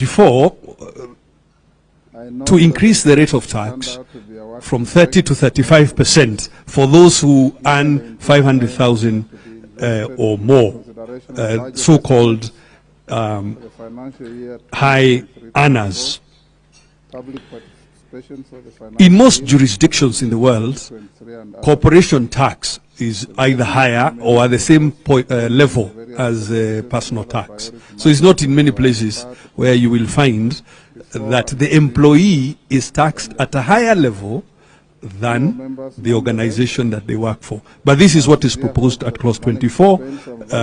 before to increase the rate of tax from 30 to 35% for those who earn 500,000 or more, so-called high earners. In most jurisdictions in the world, corporation tax is either higher or at the same level as personal tax. So it's not in many places where you will find that the employee is taxed at a higher level than the organization that they work for. But this is what is proposed at clause 24,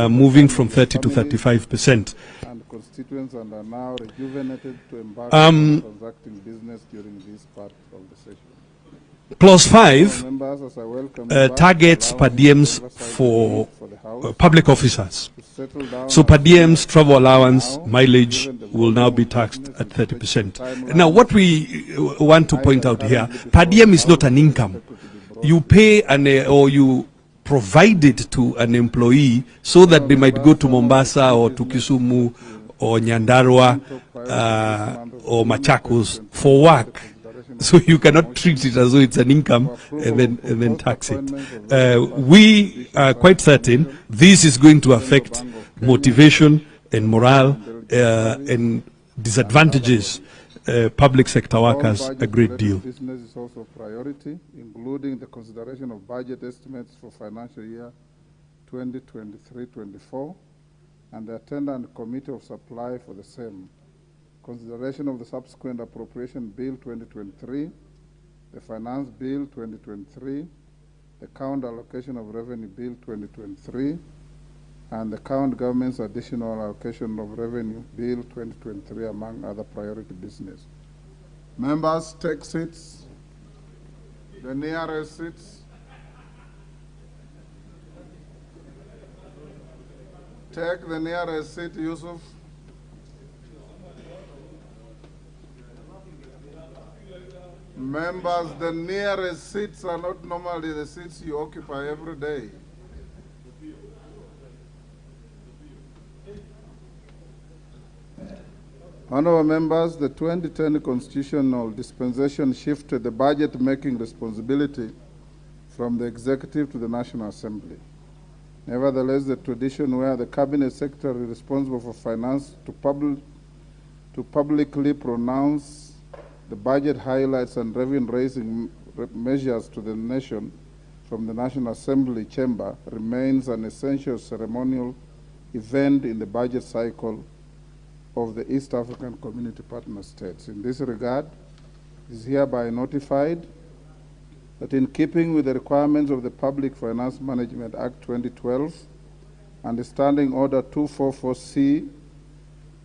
moving from 30 to 35%. Constituents and are now rejuvenated to embark on transacting business during this part of the session. Clause 5 targets per diems for public officers. So per diems, travel allowance, mileage will now be taxed at 30%. Now what we want to point out here, per diem is not an income. You pay or you provide it to an employee so that they might go to Mombasa or to Kisumu or Nyandarua or Machakos for work. So you cannot treat it as though it's an income and then tax it. We are quite certain this is going to affect motivation and morale and disadvantages public sector workers a great deal. Business is also a priority, including the consideration of budget estimates for financial year 2023-24 and the attendant committee of supply for the same. Consideration of the subsequent appropriation bill 2023, the finance bill 2023, the count allocation of revenue bill 2023, and the count government's additional allocation of revenue bill 2023, among other priority business. Members, take seats. The nearest seats. Take the nearest seat, Yusuf. Members, the nearest seats are not normally the seats you occupy every day. Honorable members, the 2010 constitutional dispensation shifted the budget-making responsibility from the executive to the National Assembly. Nevertheless, the tradition where the cabinet secretary responsible for finance to publicly pronounce the budget highlights and revenue-raising measures to the nation from the National Assembly chamber remains an essential ceremonial event in the budget cycle of the East African Community Partner States. In this regard, it is hereby notified that in keeping with the requirements of the Public Finance Management Act 2012 and the Standing Order 244C,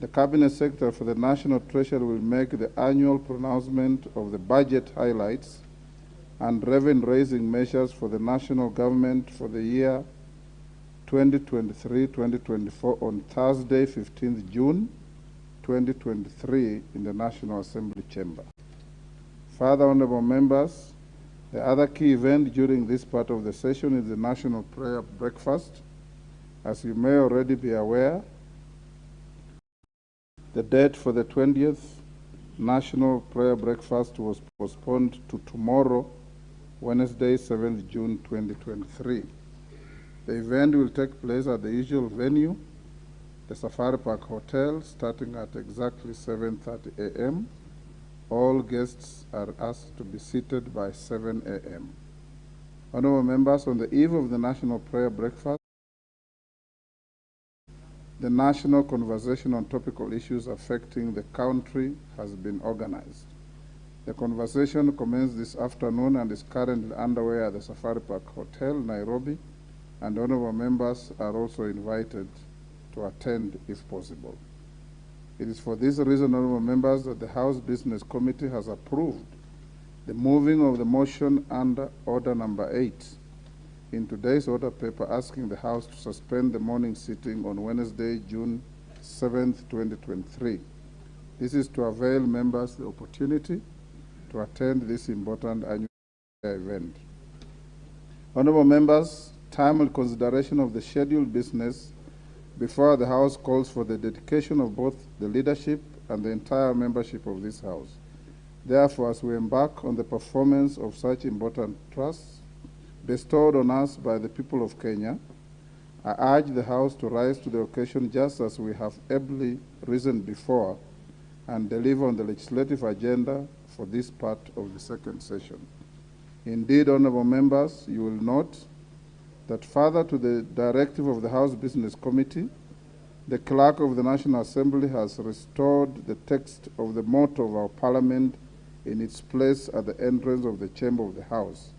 the Cabinet Secretary for the National Treasury will make the annual pronouncement of the budget highlights and revenue-raising measures for the national government for the year 2023-2024 on Thursday, 15th June 2023 in the National Assembly Chamber. Further, honorable members, the other key event during this part of the session is the National Prayer Breakfast. As you may already be aware, the date for the 20th National Prayer Breakfast was postponed to tomorrow, Wednesday, 7th June 2023. The event will take place at the usual venue, the Safari Park Hotel, starting at exactly 7:30 a.m. All guests are asked to be seated by 7 a.m. Honorable members, on the eve of the National Prayer Breakfast, the national conversation on topical issues affecting the country has been organized. The conversation commenced this afternoon and is currently underway at the Safari Park Hotel, Nairobi, and honorable members are also invited to attend if possible. It is for this reason, honorable members, that the House Business Committee has approved the moving of the motion under Order Number 8 in today's order paper, asking the House to suspend the morning sitting on Wednesday, June 7th, 2023. This is to avail members the opportunity to attend this important annual event. Honorable members, timely consideration of the scheduled business before the House calls for the dedication of both the leadership and the entire membership of this House. Therefore, as we embark on the performance of such important trusts bestowed on us by the people of Kenya, I urge the House to rise to the occasion just as we have ably risen before and deliver on the legislative agenda for this part of the second session. Indeed, honorable members, you will note that further to the directive of the House Business Committee, the Clerk of the National Assembly has restored the text of the motto of our Parliament in its place at the entrance of the chamber of the House.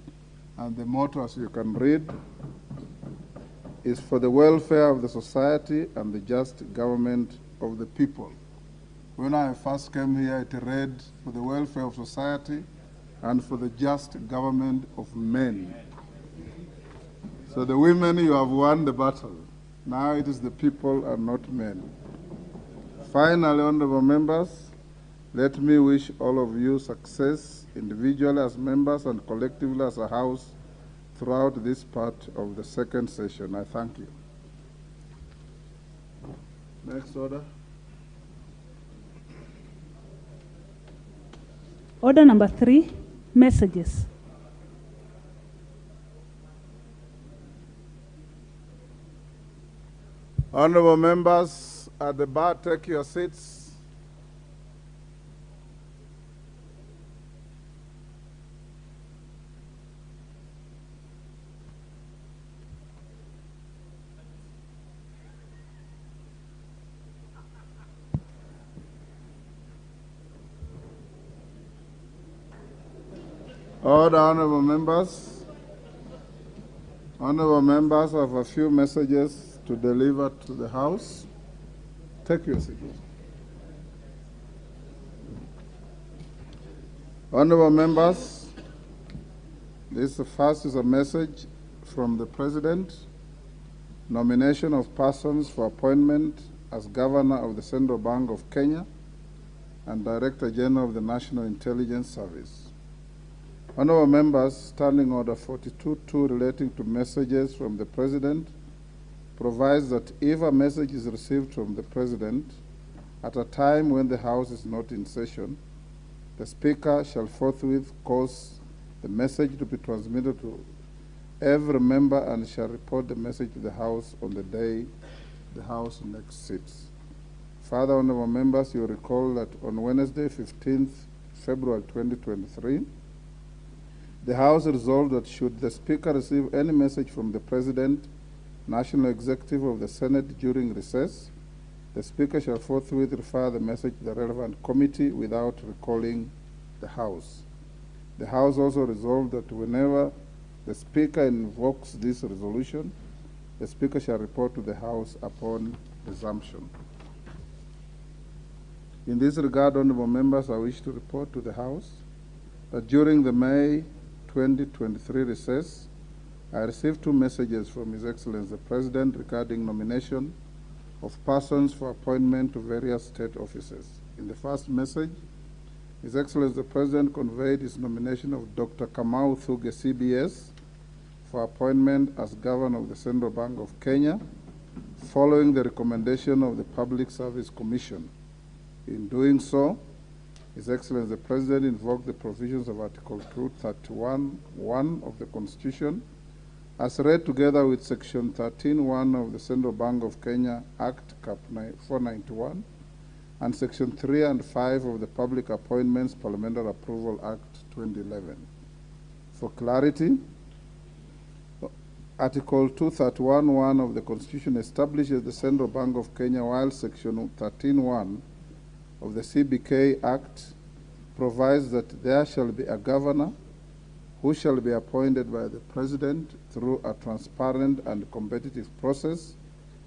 And the motto, as you can read, is for the welfare of the society and the just government of the people. When I first came here, it read for the welfare of society and for the just government of men. So the women, you have won the battle. Now it is the people and not men. Finally, honorable members, let me wish all of you success individually as members and collectively as a House throughout this part of the second session. I thank you. Next order. Order number 3, messages. Honorable members at the bar, take your seats. Order, honorable members. Honorable members, I have a few messages to deliver to the House. Take your seat. Honorable members, this first is a message from the President. Nomination of persons for appointment as Governor of the Central Bank of Kenya and Director General of the National Intelligence Service. Honorable members, Standing Order 42.2 relating to messages from the President provides that if a message is received from the President at a time when the House is not in session, the Speaker shall forthwith cause the message to be transmitted to every member and shall report the message to the House on the day the House next sits. Further, honorable members, you recall that on Wednesday, 15th February 2023, the House resolved that should the Speaker receive any message from the President, National Executive of the Senate during recess, the Speaker shall forthwith refer the message to the relevant committee without recalling the House. The House also resolved that whenever the Speaker invokes this resolution, the Speaker shall report to the House upon resumption. In this regard, honorable members, I wish to report to the House that during the May 2023 recess, I received 2 messages from His Excellency the President regarding nomination of persons for appointment to various state offices. In the first message, His Excellency the President conveyed his nomination of Dr. Kamau Thuge CBS for appointment as Governor of the Central Bank of Kenya, following the recommendation of the Public Service Commission. In doing so, His Excellency the President invoked the provisions of Article 231(1) of the Constitution, as read together with Section 13(1) of the Central Bank of Kenya Act Cap 491 and Section 3 and 5 of the Public Appointments Parliamentary Approval Act 2011. For clarity, Article 231(1) of the Constitution establishes the Central Bank of Kenya, while Section 13(1) of the CBK Act provides that there shall be a governor who shall be appointed by the President through a transparent and competitive process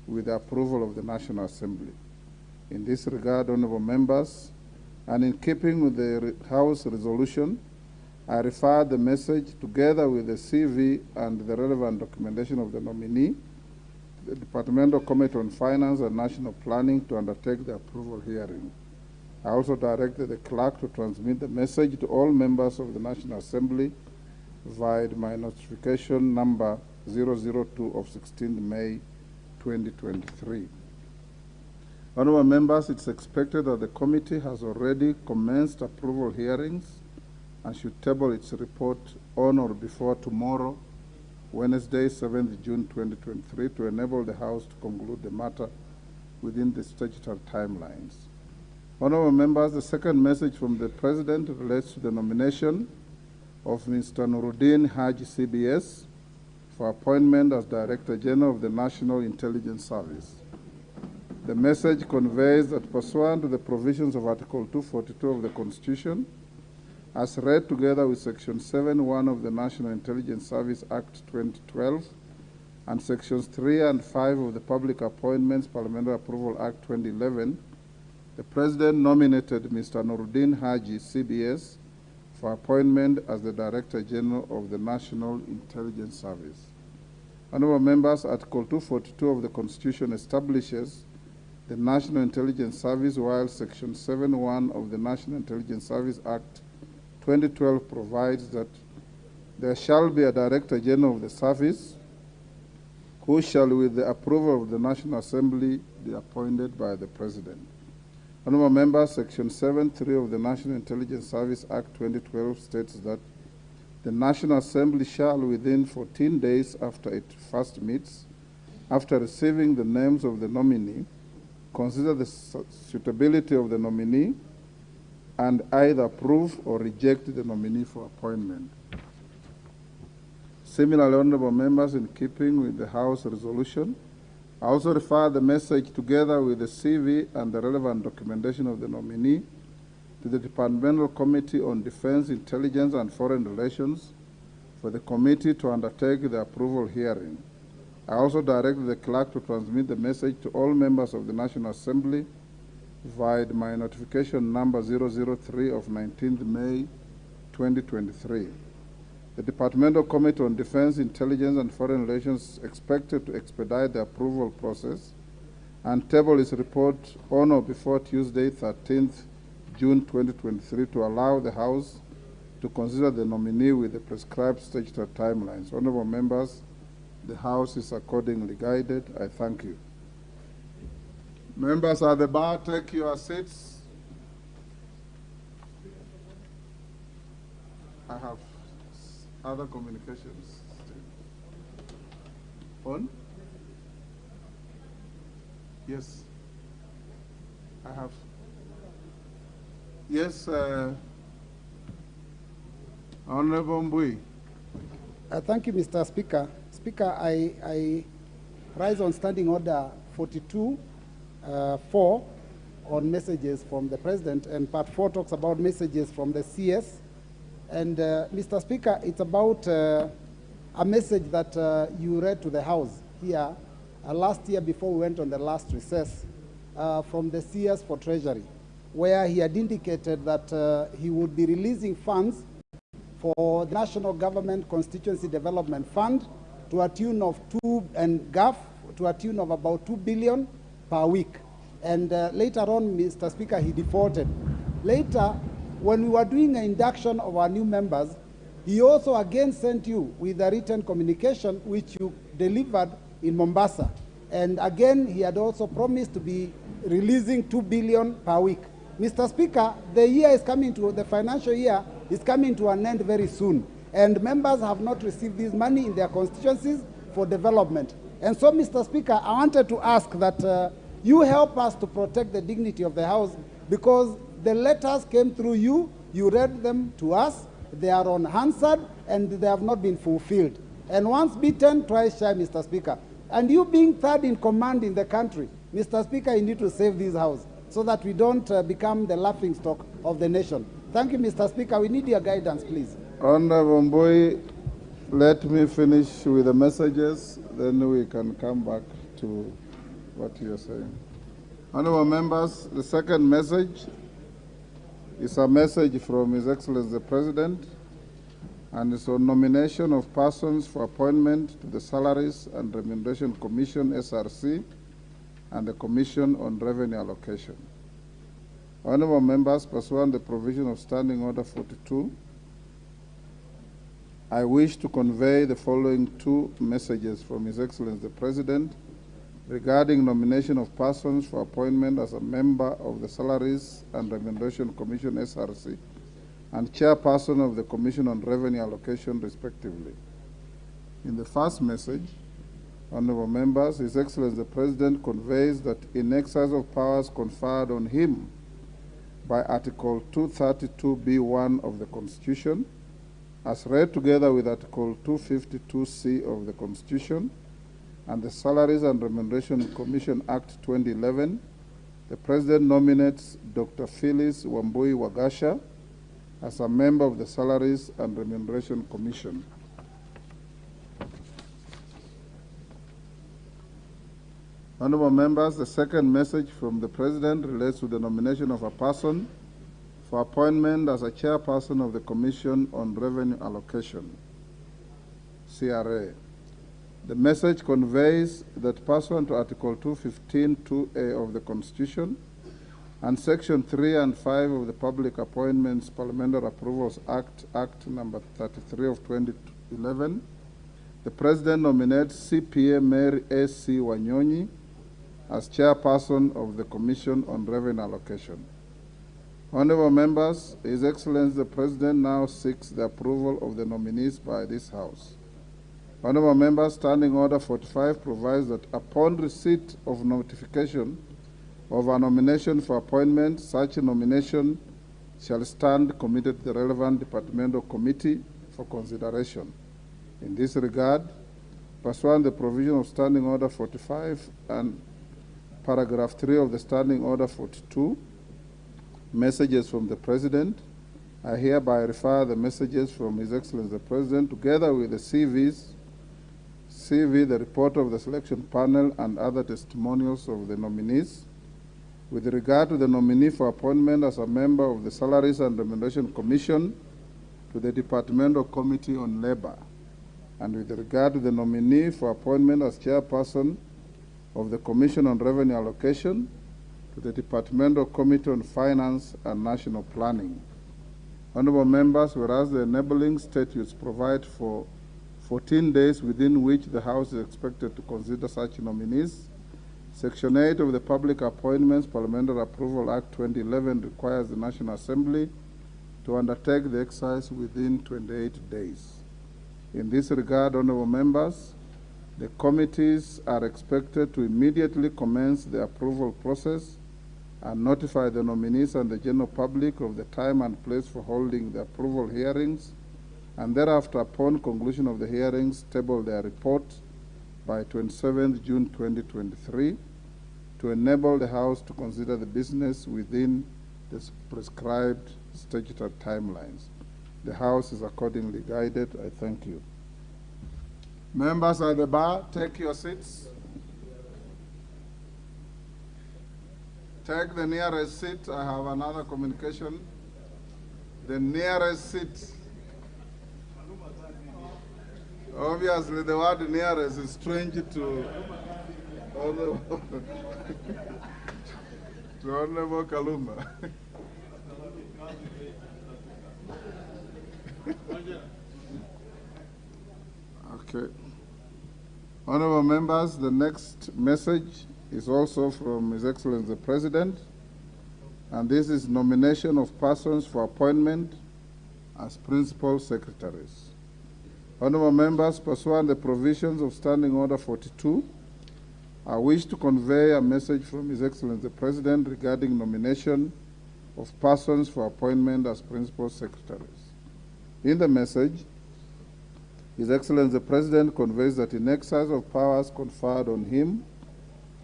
with the approval of the National Assembly. In this regard, honorable members, and in keeping with the House resolution, I refer the message together with the CV and the relevant documentation of the nominee to the Departmental Committee on Finance and National Planning to undertake the approval hearing. I also directed the clerk to transmit the message to all members of the National Assembly via my notification number 002 of 16 May 2023. Honorable members, it's expected that the committee has already commenced approval hearings and should table its report on or before tomorrow, Wednesday, 7th June 2023, to enable the House to conclude the matter within the statutory timelines. Honorable members, the second message from the President relates to the nomination of Mr. Nuruddin Haji CBS for appointment as Director General of the National Intelligence Service. The message conveys that pursuant to the provisions of Article 242 of the Constitution, as read together with Section 7(1) of the National Intelligence Service Act 2012 and Sections 3 and 5 of the Public Appointments Parliamentary Approval Act 2011, the President nominated Mr. Nuruddin Haji CBS for appointment as the Director General of the National Intelligence Service. Honorable members, Article 242 of the Constitution establishes the National Intelligence Service, while Section 7(1) of the National Intelligence Service Act 2012 provides that there shall be a Director General of the Service who shall, with the approval of the National Assembly, be appointed by the President. Honorable members, Section 7(3) of the National Intelligence Service Act 2012 states that the National Assembly shall, within 14 days after it first meets, after receiving the names of the nominee, consider the suitability of the nominee and either approve or reject the nominee for appointment. Similarly, honorable members, in keeping with the House resolution, I also refer the message together with the CV and the relevant documentation of the nominee to the Departmental Committee on Defense, Intelligence and Foreign Relations for the committee to undertake the approval hearing. I also directed the clerk to transmit the message to all members of the National Assembly via my notification number 003 of 19th May 2023. The Departmental Committee on Defense, Intelligence and Foreign Relations is expected to expedite the approval process and table its report on or before Tuesday, 13th June 2023, to allow the House to consider the nominee with the prescribed statutory timelines. Honorable members, the House is accordingly guided. I thank you. Members at the bar, take your seats. I have other communications. On? Yes. I have. Yes, Honorable Mbui. Thank you, Mr. Speaker. Speaker, I rise on Standing Order 42, 4 on messages from the President, and Part 4 talks about messages from the CS. And Mr. Speaker, it's about a message that you read to the House here last year before we went on the last recess from the CS for Treasury, where he had indicated that he would be releasing funds for the National Government Constituency Development Fund to a tune of to a tune of about 2 billion per week. And later on, Mr. Speaker, he defaulted. Later, when we were doing an induction of our new members, he also again sent you with a written communication which you delivered in Mombasa. And again, he had also promised to be releasing 2 billion per week. Mr. Speaker, the financial year is coming to an end very soon. And members have not received this money in their constituencies for development. And so, Mr. Speaker, I wanted to ask that you help us to protect the dignity of the House, because the letters came through you, you read them to us, they are unanswered, and they have not been fulfilled. And once beaten, twice shy, Mr. Speaker. And you being third in command in the country, Mr. Speaker, you need to save this House so that we don't become the laughingstock of the nation. Thank you, Mr. Speaker. We need your guidance, please. Honorable Mbui, let me finish with the messages, then we can come back to what you are saying. Honorable members, the second message is a message from His Excellency the President, and it's on nomination of persons for appointment to the Salaries and Remuneration Commission, SRC, and the Commission on Revenue Allocation. Honorable members, pursuant to the provision of Standing Order 42, I wish to convey the following two messages from His Excellency the President regarding nomination of persons for appointment as a member of the Salaries and Remuneration Commission, SRC, and chairperson of the Commission on Revenue Allocation, respectively. In the first message, honorable members, His Excellency the President conveys that in exercise of powers conferred on him by Article 232b(1) of the Constitution, as read together with Article 252c of the Constitution and the Salaries and Remuneration Commission Act 2011, the President nominates Dr. Phyllis Wambui Wagasha as a member of the Salaries and Remuneration Commission. Honorable members, the second message from the President relates to the nomination of a person for appointment as a chairperson of the Commission on Revenue Allocation, CRA. The message conveys that pursuant to Article 215(2)(a) of the Constitution and Section 3 and 5 of the Public Appointments Parliamentary Approvals Act number 33 of 2011, the President nominates CPA Mary A.C. Wanyonyi as chairperson of the Commission on Revenue Allocation. Honorable members, His Excellency the President now seeks the approval of the nominees by this House. Honorable members, Standing Order 45 provides that upon receipt of notification of a nomination for appointment, such a nomination shall stand committed to the relevant departmental committee for consideration. In this regard, pursuant to the provision of Standing Order 45 and Paragraph 3 of the Standing Order 42, messages from the President, I hereby refer the messages from His Excellency the President together with the CV, the report of the selection panel, and other testimonials of the nominees. With regard to the nominee for appointment as a member of the Salaries and Remuneration Commission, to the Departmental Committee on Labor, and with regard to the nominee for appointment as chairperson of the Commission on Revenue Allocation, to the Departmental Committee on Finance and National Planning. Honorable members, whereas the enabling statutes provide for 14 days within which the House is expected to consider such nominees, Section 8 of the Public Appointments Parliamentary Approval Act 2011 requires the National Assembly to undertake the exercise within 28 days. In this regard, honorable members, the committees are expected to immediately commence the approval process and notify the nominees and the general public of the time and place for holding the approval hearings, and thereafter, upon conclusion of the hearings, table their report by 27th June 2023 to enable the House to consider the business within the prescribed statutory timelines. The House is accordingly guided. I thank you. Members at the bar, take your seats. Take the nearest seat. I have another communication. The nearest seat. Obviously, the word nearest is strange to Honorable Kalumba. Okay. Honorable members, the next message is also from His Excellency the President, and this is nomination of persons for appointment as principal secretaries. Honorable members, pursuant to the provisions of Standing Order 42, I wish to convey a message from His Excellency the President regarding nomination of persons for appointment as principal secretaries. In the message, His Excellency the President conveys that in exercise of powers conferred on him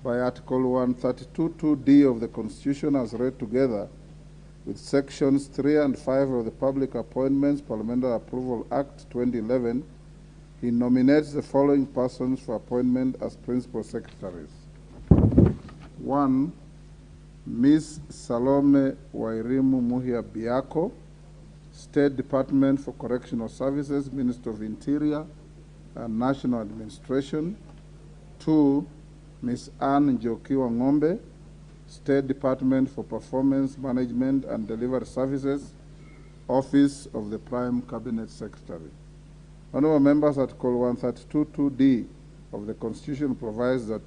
by Article 132(2)(d) of the Constitution as read together with Sections 3 and 5 of the Public Appointments Parliamentary Approval Act 2011, he nominates the following persons for appointment as principal secretaries. 1, Ms. Salome Wairimu Muhia Biako, State Department for Correctional Services, Ministry of Interior and National Administration. 2, Ms. Anne Njokiwa Ng'ombe, State Department for Performance Management and Delivery Services, Office of the Prime Cabinet Secretary. Honorable members, Article 132(2)(d) of the Constitution provides that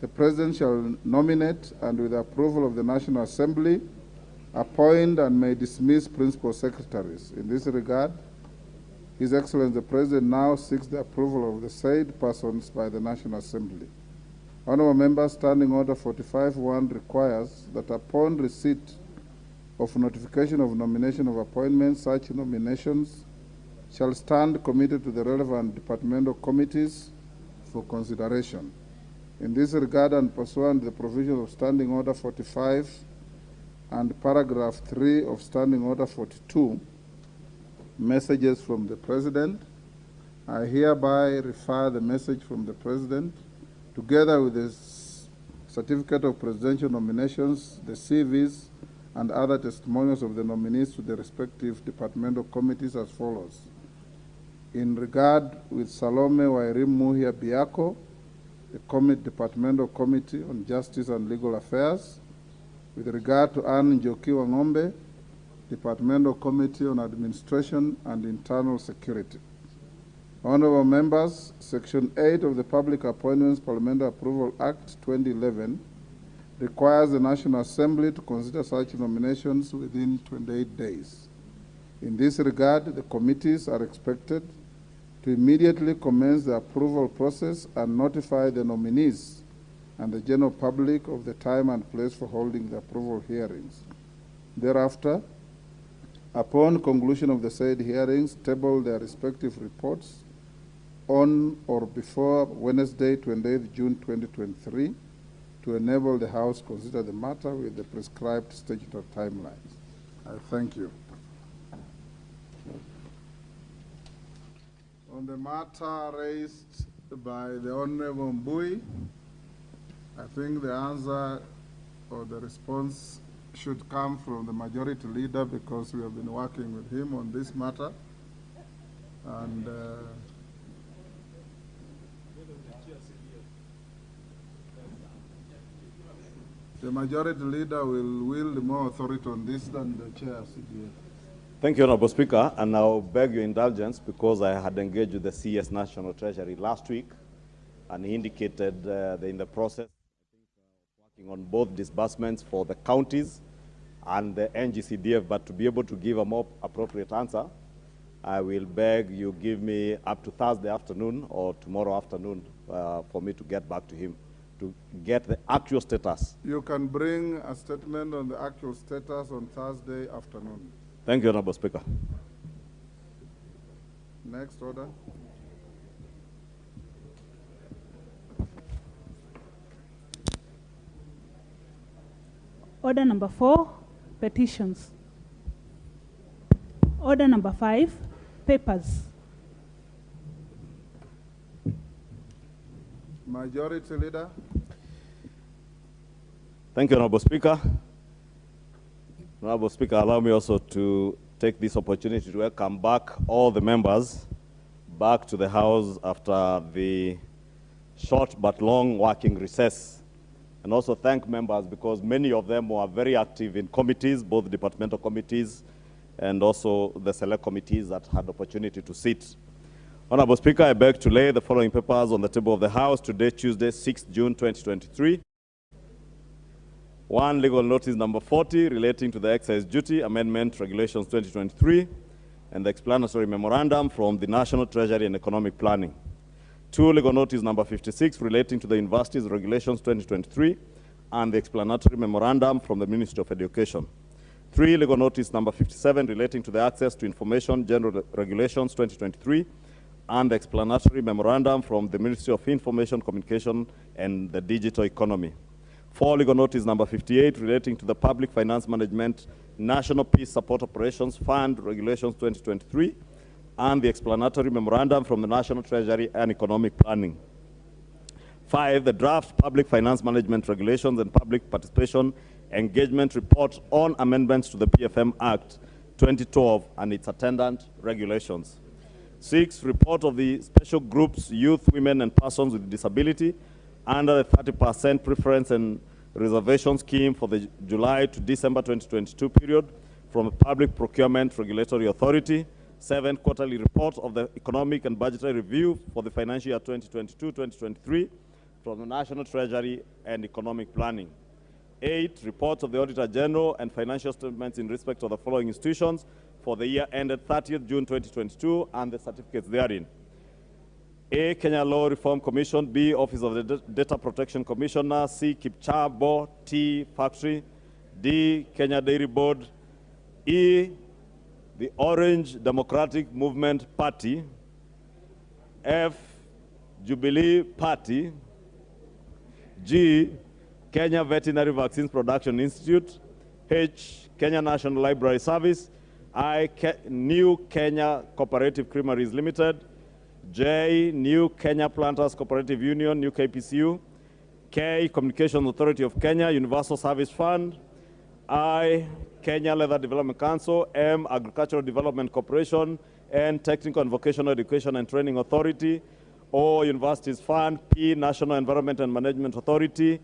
The President shall nominate and, with the approval of the National Assembly, appoint and may dismiss principal secretaries. In this regard, His Excellency the President now seeks the approval of the said persons by the National Assembly. Honourable members, Standing Order 45.1 requires that upon receipt of notification of nomination of appointments, such nominations shall stand committed to the relevant departmental committees for consideration. In this regard, and pursuant to the provisions of Standing Order 45 and paragraph 3 of Standing Order 42, messages from the President, I hereby refer the message from the President, together with the certificate of presidential nominations, the CVs, and other testimonials of the nominees to the respective departmental committees as follows. In regard with Salome Wairim Muhia Biako, the Departmental Committee on Justice and Legal Affairs. With regard to Anne Njoki Wang'ombe, Departmental Committee on Administration and Internal Security. Honorable members, Section 8 of the Public Appointments Parliamentary Approval Act 2011 requires the National Assembly to consider such nominations within 28 days. In this regard, the committees are expected to immediately commence the approval process and notify the nominees and the general public of the time and place for holding the approval hearings. Thereafter, upon conclusion of the said hearings, table their respective reports on or before Wednesday, 28th June 2023, to enable the House to consider the matter with the prescribed statutory timelines. I thank you. On the matter raised by the Honorable Mbui, I think the answer or the response should come from the Majority Leader, because we have been working with him on this matter. And the Majority Leader will wield more authority on this than the Chair CGF. Thank you, Honorable Speaker, and I'll beg your indulgence because I had engaged with the CS National Treasury last week, and he indicated they're in the process working on both disbursements for the counties and the NGCDF, but to be able to give a more appropriate answer, I will beg you give me up to Thursday afternoon or tomorrow afternoon for me to get back to him to get the actual status. You can bring a statement on the actual status on Thursday afternoon. Thank you, Honorable Speaker. Next order. Order number 4, petitions. Order number 5, papers. Majority Leader. Thank you, Honorable Speaker. Honorable Speaker, allow me also to take this opportunity to welcome back all the members back to the House after the short but long working recess. And also thank members because many of them were very active in committees, both departmental committees and also the select committees that had opportunity to sit. Honorable Speaker, I beg to lay the following papers on the table of the House today, Tuesday, 6th June 2023. 1, legal notice number 40 relating to the excise duty amendment regulations 2023 and the explanatory memorandum from the National Treasury and Economic Planning. 2, legal notice number 56 relating to the universities regulations 2023 and the explanatory memorandum from the Ministry of Education. 3, legal notice number 57 relating to the access to information general regulations 2023 and the explanatory memorandum from the Ministry of Information, Communication and the Digital Economy. 4, legal notice number 58 relating to the Public Finance Management National Peace Support Operations Fund Regulations 2023 and the explanatory memorandum from the National Treasury and Economic Planning. 5, the draft Public Finance Management Regulations and Public Participation Engagement Report on amendments to the PFM Act 2012 and its attendant regulations. 6, report of the special groups, youth, women, and persons with disability under the 30% preference and reservation scheme for the July to December 2022 period from the Public Procurement Regulatory Authority. 7, quarterly report of the Economic and Budgetary Review for the financial year 2022-2023 from the National Treasury and Economic Planning. 8, reports of the Auditor General and financial statements in respect of the following institutions for the year ended 30th June 2022 and the certificates therein. A, Kenya Law Reform Commission. B, Office of the Data Protection Commissioner. C, Kipchabo Tea Factory. D, Kenya Dairy Board. E, the Orange Democratic Movement Party. F, Jubilee Party. G, Kenya Veterinary Vaccines Production Institute. H, Kenya National Library Service. I, New Kenya Cooperative Creameries Limited. J, New Kenya Planters Cooperative Union, New KPCU. K, Communications Authority of Kenya, Universal Service Fund. I, Kenya Leather Development Council. M, Agricultural Development Corporation. N, Technical and Vocational Education and Training Authority. O, Universities Fund. P, National Environment and Management Authority.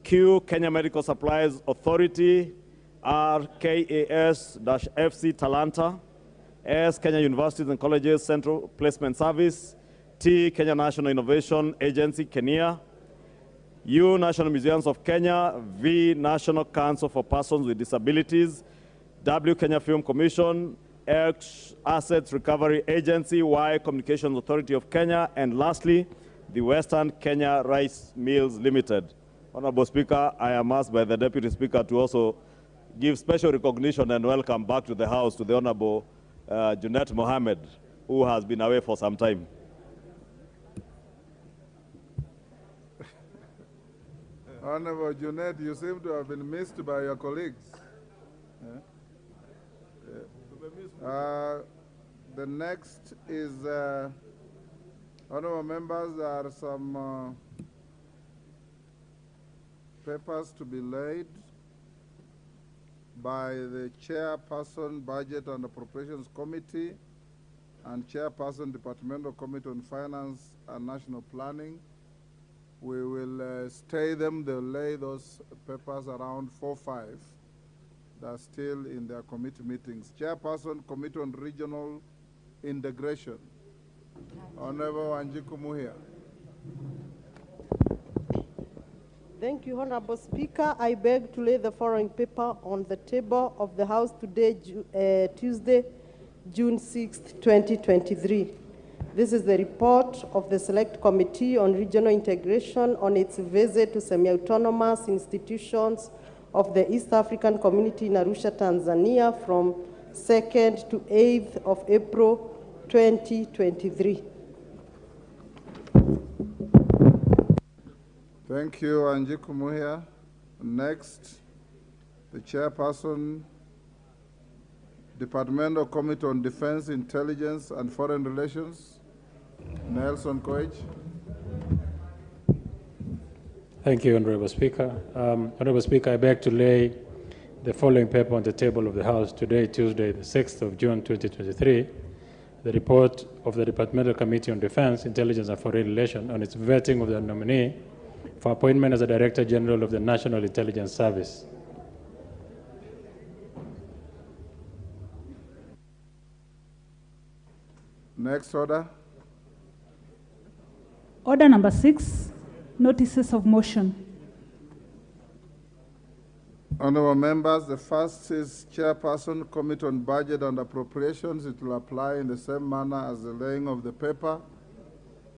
Q, Kenya Medical Supplies Authority. R, KAS-FC Talanta. S, Kenya Universities and Colleges Central Placement Service. T, Kenya National Innovation Agency, Kenya. U, National Museums of Kenya. V, National Council for Persons with Disabilities. W, Kenya Film Commission. X, Assets Recovery Agency. Y, Communications Authority of Kenya. And lastly, the Western Kenya Rice Mills Limited. Honorable Speaker, I am asked by the Deputy Speaker to also give special recognition and welcome back to the House to the Honorable Junet Mohammed, who has been away for some time. Honorable Junet, you seem to have been missed by your colleagues. The next is, honorable members, there are some papers to be laid by the Chairperson, Budget and Appropriations Committee, and Chairperson, Departmental Committee on Finance and National Planning. We will stay them. They'll lay those papers around 4-5. They're still in their committee meetings. Chairperson, Committee on Regional Integration. Honorable Wanjiku Muhia. Thank you, Honorable Speaker. I beg to lay the following paper on the table of the House today, Tuesday, June 6th, 2023. This is the report of the Select Committee on Regional Integration on its visit to semi-autonomous institutions of the East African Community in Arusha, Tanzania from 2nd to 8th of April, 2023. Thank you, Wanjiku Muhia. Next, the Chairperson, Departmental Committee on Defense, Intelligence, and Foreign Relations, Nelson Koech. Thank you, Honorable Speaker. Honorable Speaker, I beg to lay the following paper on the table of the House today, Tuesday, the 6th of June, 2023, the report of the Departmental Committee on Defense, Intelligence, and Foreign Relations on its vetting of the nominee for appointment as the Director General of the National Intelligence Service. Next order. Order number 6, notices of motion. Honorable members, the first is Chairperson, Committee on Budget and Appropriations. It will apply in the same manner as the laying of the paper.